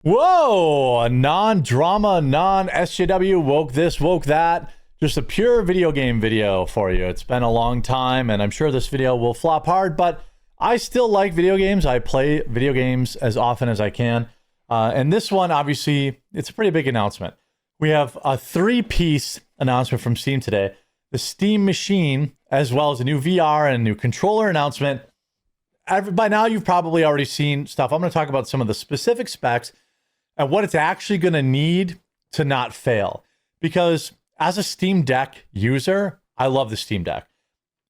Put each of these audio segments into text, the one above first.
Whoa, a non-drama, non-SJW, woke this, woke that. Just a pure video game video for you. It's been a long time, and I'm sure this video will flop hard, but I still like video games. I play video games as often as I can. And this one, obviously, it's a pretty big announcement. We have a 3-piece announcement from Steam today. The Steam Machine, as well as a new VR and a new controller announcement. By now, you've probably already seen stuff. I'm going to talk about some of the specific specs and what it's actually going to need to not fail. Because as a Steam Deck user, I love the Steam Deck.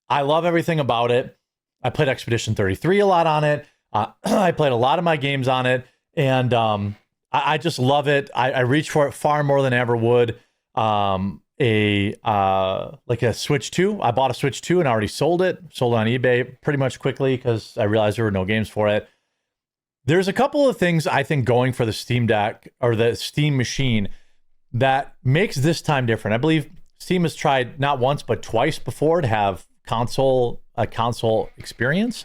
I love everything about it. I played Expedition 33 a lot on it. I played a lot of my games on it. And I just love it. I reach for it far more than I ever would. Like a Switch 2. I bought a Switch 2 and already sold it. Sold it on eBay pretty much quickly because I realized there were no games for it. There's a couple of things I think going for the Steam Deck or the Steam Machine that makes this time different. I believe Steam has tried not once but twice before to have a console experience.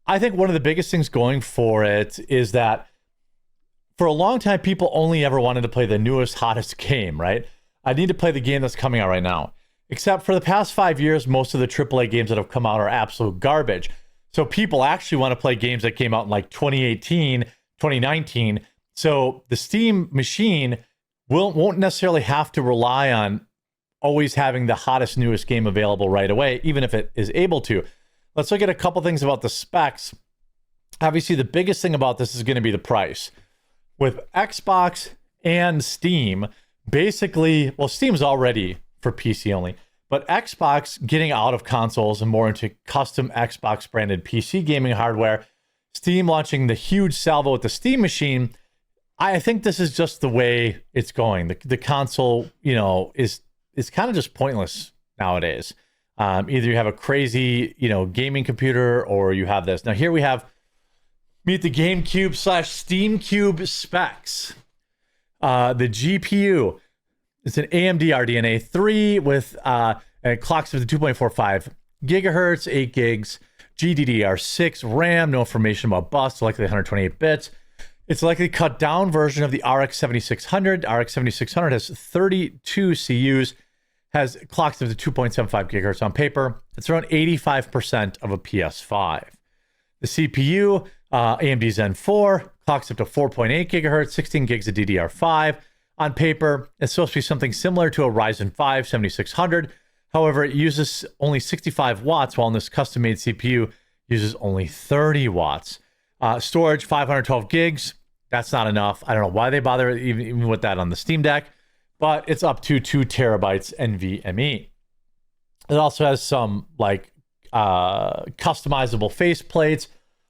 I think one of the biggest things going for it is that for a long time, people only ever wanted to play the newest, hottest game, right? I need to play the game that's coming out right now. Except for the past 5 years, most of the AAA games that have come out are absolute garbage. So people actually want to play games that came out in like 2018, 2019. So the Steam Machine won't necessarily have to rely on always having the hottest, newest game available right away, even if it is able to. Let's look at a couple things about the specs. Obviously, the biggest thing about this is going to be the price. With Xbox and Steam, basically, well, Steam's already for PC only, but Xbox getting out of consoles and more into custom Xbox branded PC gaming hardware, Steam launching the huge salvo with the Steam Machine. I think this is just the way it's going. The console, is kind of just pointless nowadays. Either you have a crazy, gaming computer or you have this. Now here we have meet the GameCube / Steam Cube specs. The GPU. It's an AMD RDNA 3 with clocks of the 2.45 gigahertz, 8 gigs, GDDR6 RAM, no information about bus, likely 128 bits. It's a likely cut down version of the RX 7600. RX 7600 has 32 CUs, has clocks of the 2.75 gigahertz on paper. It's around 85% of a PS5. The CPU, AMD Zen 4, clocks up to 4.8 gigahertz, 16 gigs of DDR5. On paper, it's supposed to be something similar to a Ryzen 5 7600. However, it uses only 65 watts, while in this custom-made CPU uses only 30 watts. Storage, 512 gigs. That's not enough. I don't know why they bother even with that on the Steam Deck, but it's up to 2 terabytes NVMe. It also has some customizable face plates,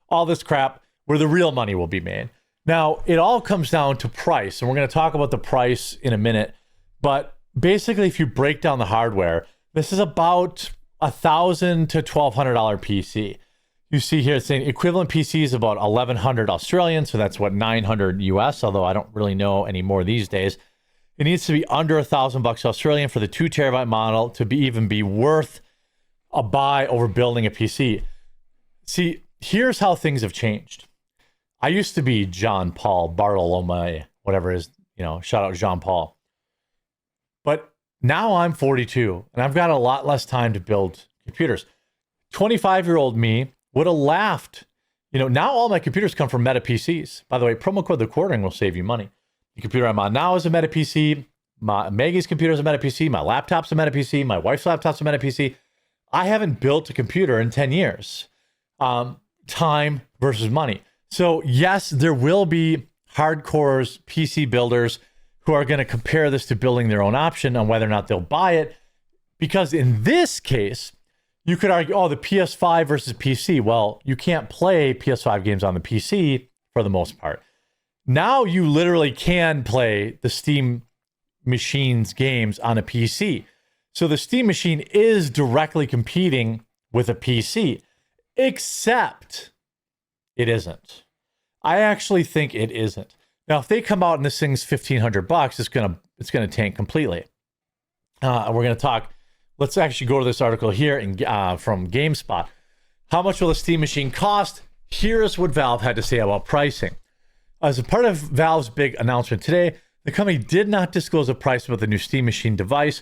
all this crap where the real money will be made. Now, it all comes down to price, and we're going to talk about the price in a minute. But basically, if you break down the hardware, this is about $1,000 to $1,200 PC. You see here, it's saying equivalent PC is about 1,100 Australian, so that's what, 900 US, although I don't really know anymore these days. It needs to be under $1,000 Australian for the 2 terabyte model to even be worth a buy over building a PC. See, here's how things have changed. I used to be John Paul Bartolome, whatever it is, shout out Jean Paul. But now I'm 42 and I've got a lot less time to build computers. 25-year-old me would have laughed. Now all my computers come from Meta PCs. By the way, promo code The Quartering will save you money. The computer I'm on now is a Meta PC. Maggie's computer is a Meta PC. My laptop's a Meta PC. My wife's laptop's a Meta PC. I haven't built a computer in 10 years. Time versus money. So yes, there will be hardcore PC builders who are going to compare this to building their own option on whether or not they'll buy it. Because in this case, you could argue, the PS5 versus PC. Well, you can't play PS5 games on the PC for the most part. Now you literally can play the Steam Machine's games on a PC. So the Steam Machine is directly competing with a PC, except it isn't. I actually think it isn't. Now, if they come out and this thing's $1,500, it's gonna tank completely. And we're gonna talk. Let's actually go to this article here from GameSpot. How much will the Steam Machine cost? Here's what Valve had to say about pricing. As a part of Valve's big announcement today, the company did not disclose a price about the new Steam Machine device.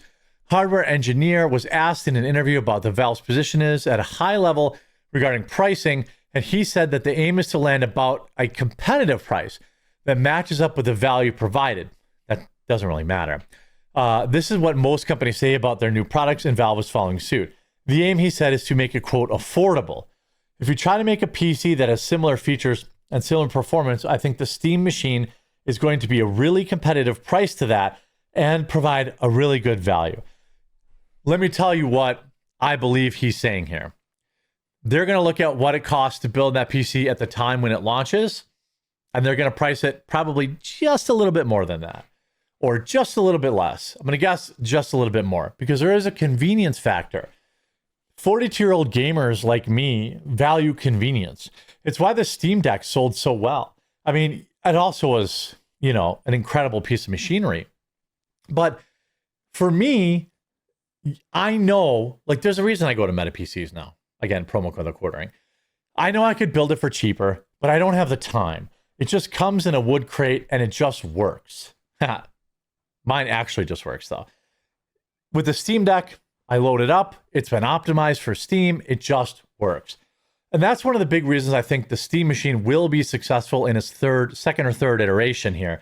Hardware engineer was asked in an interview about the Valve's position is at a high level regarding pricing, and he said that the aim is to land about a competitive price that matches up with the value provided. That doesn't really matter. This is what most companies say about their new products, and Valve is following suit. The aim, he said, is to make it, quote, affordable. If you try to make a PC that has similar features and similar performance, I think the Steam Machine is going to be a really competitive price to that and provide a really good value. Let me tell you what I believe he's saying here. They're going to look at what it costs to build that PC at the time when it launches, and they're going to price it probably just a little bit more than that, or just a little bit less. I'm going to guess just a little bit more, because there is a convenience factor. 42-year-old gamers like me value convenience. It's why the Steam Deck sold so well. I mean, it also was, you know, an incredible piece of machinery. But for me, I know, like, there's a reason I go to Meta PCs now. Again, promo code The Quartering. I know I could build it for cheaper, but I don't have the time. It just comes in a wood crate and it just works. Mine actually just works, though. With the Steam Deck, I load it up. It's been optimized for Steam. It just works. And that's one of the big reasons I think the Steam Machine will be successful in its second or third iteration here.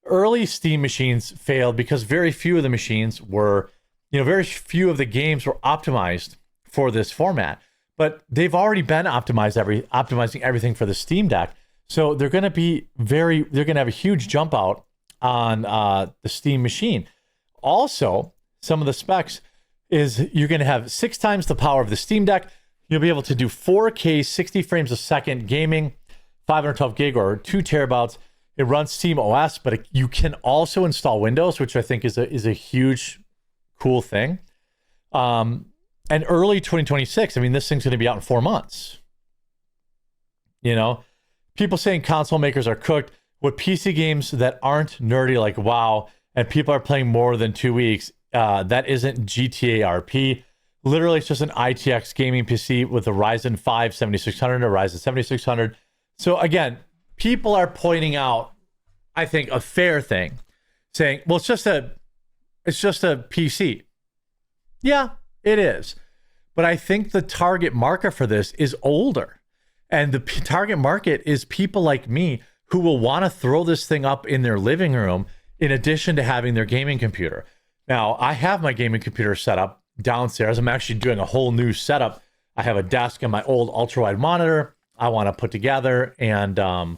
Early Steam machines failed because very few of the machines were, very few of the games were optimized for this format. But they've already been optimizing everything for the Steam Deck. So they're going to have a huge jump out on the Steam Machine. Also, some of the specs is you're going to have 6 times the power of the Steam Deck. You'll be able to do 4K 60 frames a second gaming, 512 gig or 2 terabytes. It runs Steam OS, but you can also install Windows, which I think is a huge, cool thing. And early 2026, I mean, this thing's going to be out in 4 months. People saying console makers are cooked with PC games that aren't nerdy like WoW, and people are playing more than 2 weeks. That isn't GTA RP. Literally, it's just an ITX gaming PC with a Ryzen 5 7600 or Ryzen 7600. So again, people are pointing out, I think, a fair thing, saying, well, it's just a PC. Yeah, it is. But I think the target market for this is older. And the target market is people like me who will want to throw this thing up in their living room in addition to having their gaming computer. Now, I have my gaming computer set up downstairs. I'm actually doing a whole new setup. I have a desk and my old ultra-wide monitor I want to put together and, and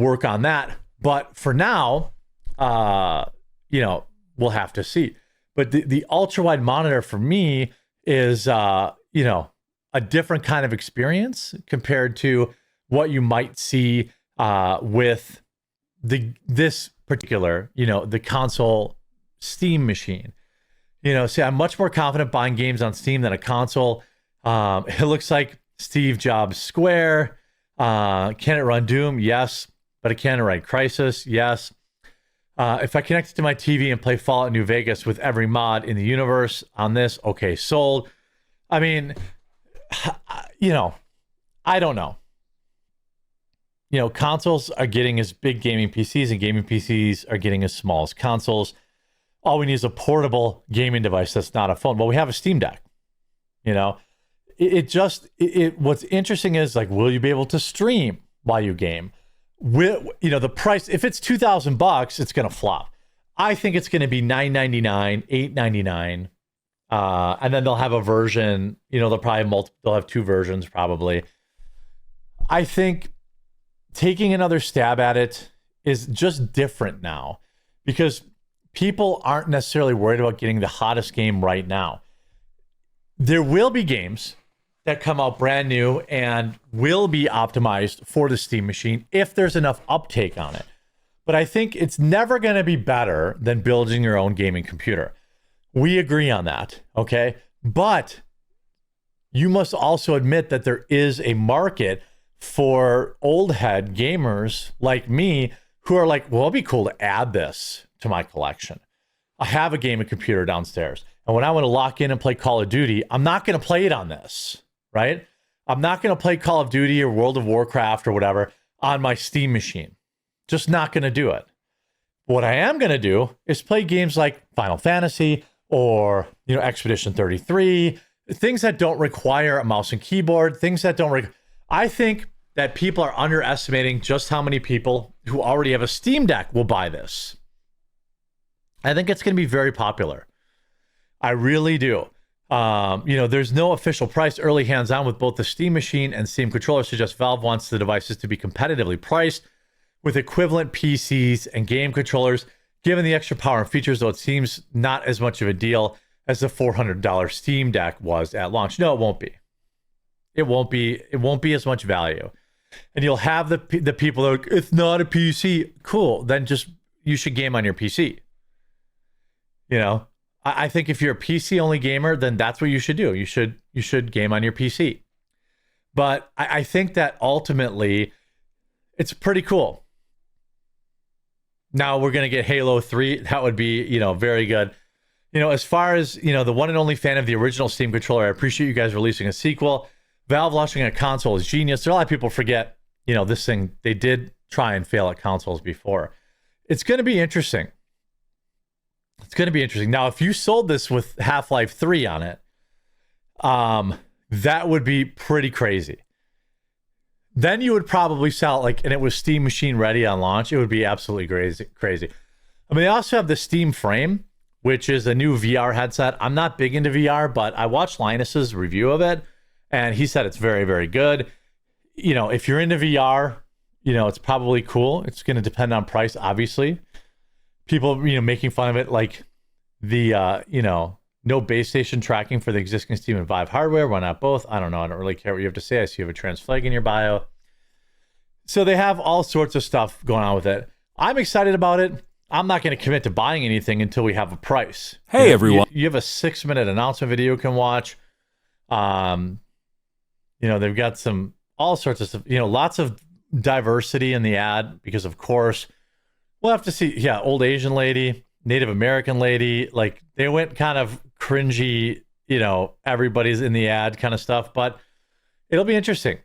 work on that. But for now, we'll have to see. But the ultra-wide monitor for me is, a different kind of experience compared to what you might see with this particular, the console Steam Machine. I'm much more confident buying games on Steam than a console. It looks like Steve Jobs Square. Can it run Doom? Yes. But it can run Crysis? Yes. If I connect it to my TV and play Fallout New Vegas with every mod in the universe on this, okay, sold. I mean, I don't know. Consoles are getting as big gaming PCs and gaming PCs are getting as small as consoles. All we need is a portable gaming device that's not a phone. Well, we have a Steam Deck. What's interesting is, like, will you be able to stream while you game? The price, if it's $2,000, it's going to flop. I think it's going to be $999, $899. And then they'll have a version, they'll have 2 versions probably. I think taking another stab at it is just different now because people aren't necessarily worried about getting the hottest game right now. There will be games that come out brand new and will be optimized for the Steam Machine if there's enough uptake on it. But I think it's never going to be better than building your own gaming computer. We agree on that, okay? But you must also admit that there is a market for old head gamers like me who are like, well, it'd be cool to add this to my collection. I have a gaming computer downstairs. And when I want to lock in and play Call of Duty, I'm not going to play it on this, right? I'm not going to play Call of Duty or World of Warcraft or whatever on my Steam Machine. Just not going to do it. What I am going to do is play games like Final Fantasy or, Expedition 33, things that don't require a mouse and keyboard, things that don't I think that people are underestimating just how many people who already have a Steam Deck will buy this. I think it's going to be very popular. I really do. There's no official price. Early hands-on with both the Steam Machine and Steam Controller suggests Valve wants the devices to be competitively priced with equivalent PCs and game controllers. Given the extra power and features, though, it seems not as much of a deal as the $400 Steam Deck was at launch. No, it won't be. It won't be. It won't be as much value. And you'll have the people that are like, it's not a PC. Cool. Then you should game on your PC. I think if you're a PC only gamer, then that's what you should do. You should game on your PC. But I think that ultimately it's pretty cool. Now we're going to get Halo 3. That would be, very good. As far as, the one and only fan of the original Steam controller, I appreciate you guys releasing a sequel. Valve launching a console is genius. A lot of people forget, this thing, they did try and fail at consoles before. It's going to be interesting. It's going to be interesting. Now, if you sold this with Half-Life 3 on it, that would be pretty crazy. Then you would probably sell and it was Steam Machine ready on launch. It would be absolutely crazy. I mean, they also have the Steam Frame, which is a new VR headset. I'm not big into VR, but I watched Linus's review of it, and he said it's very, very good. If you're into VR, it's probably cool. It's going to depend on price, obviously. People, making fun of it, like the, no base station tracking for the existing Steam and Vive hardware. Why not both? I don't know. I don't really care what you have to say. I see you have a trans flag in your bio. So they have all sorts of stuff going on with it. I'm excited about it. I'm not going to commit to buying anything until we have a price. Hey, everyone. You have a 6-minute announcement video you can watch. They've got all sorts of stuff, lots of diversity in the ad because, of course, we'll have to see. Yeah, old Asian lady, Native American lady, they went kind of cringy, everybody's in the ad kind of stuff, but it'll be interesting.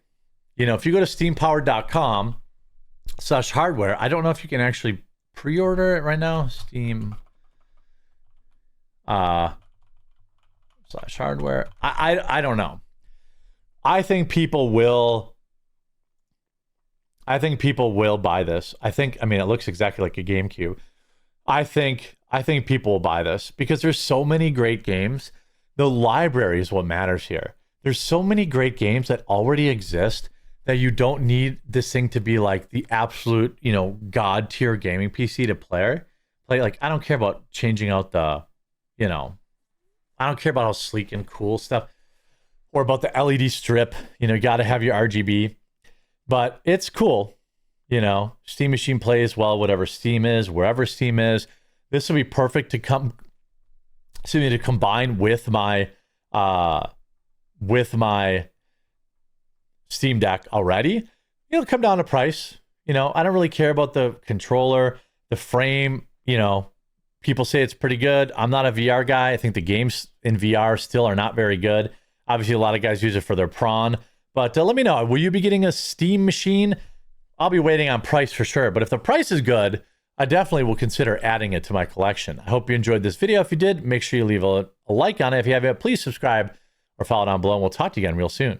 If you go to steampowered.com/hardware, I don't know if you can actually pre-order it right now. Steam /hardware. I don't know. I think people will buy this. It looks exactly like a GameCube. I think people will buy this because there's so many great games. The library is what matters here. There's so many great games that already exist that you don't need this thing to be like the absolute, god tier gaming PC to play. I don't care about changing out the, I don't care about how sleek and cool stuff or about the LED strip. You got to have your RGB, but it's cool. Steam Machine plays well, whatever Steam is, wherever Steam is. This will be perfect to combine with my Steam Deck already. It'll come down to price. I don't really care about the controller, the frame. People say it's pretty good. I'm not a VR guy. I think the games in VR still are not very good. Obviously, a lot of guys use it for their prawn. But let me know. Will you be getting a Steam Machine? I'll be waiting on price for sure. But if the price is good, I definitely will consider adding it to my collection. I hope you enjoyed this video. If you did, make sure you leave a like on it. If you haven't, please subscribe or follow down below. And we'll talk to you again real soon.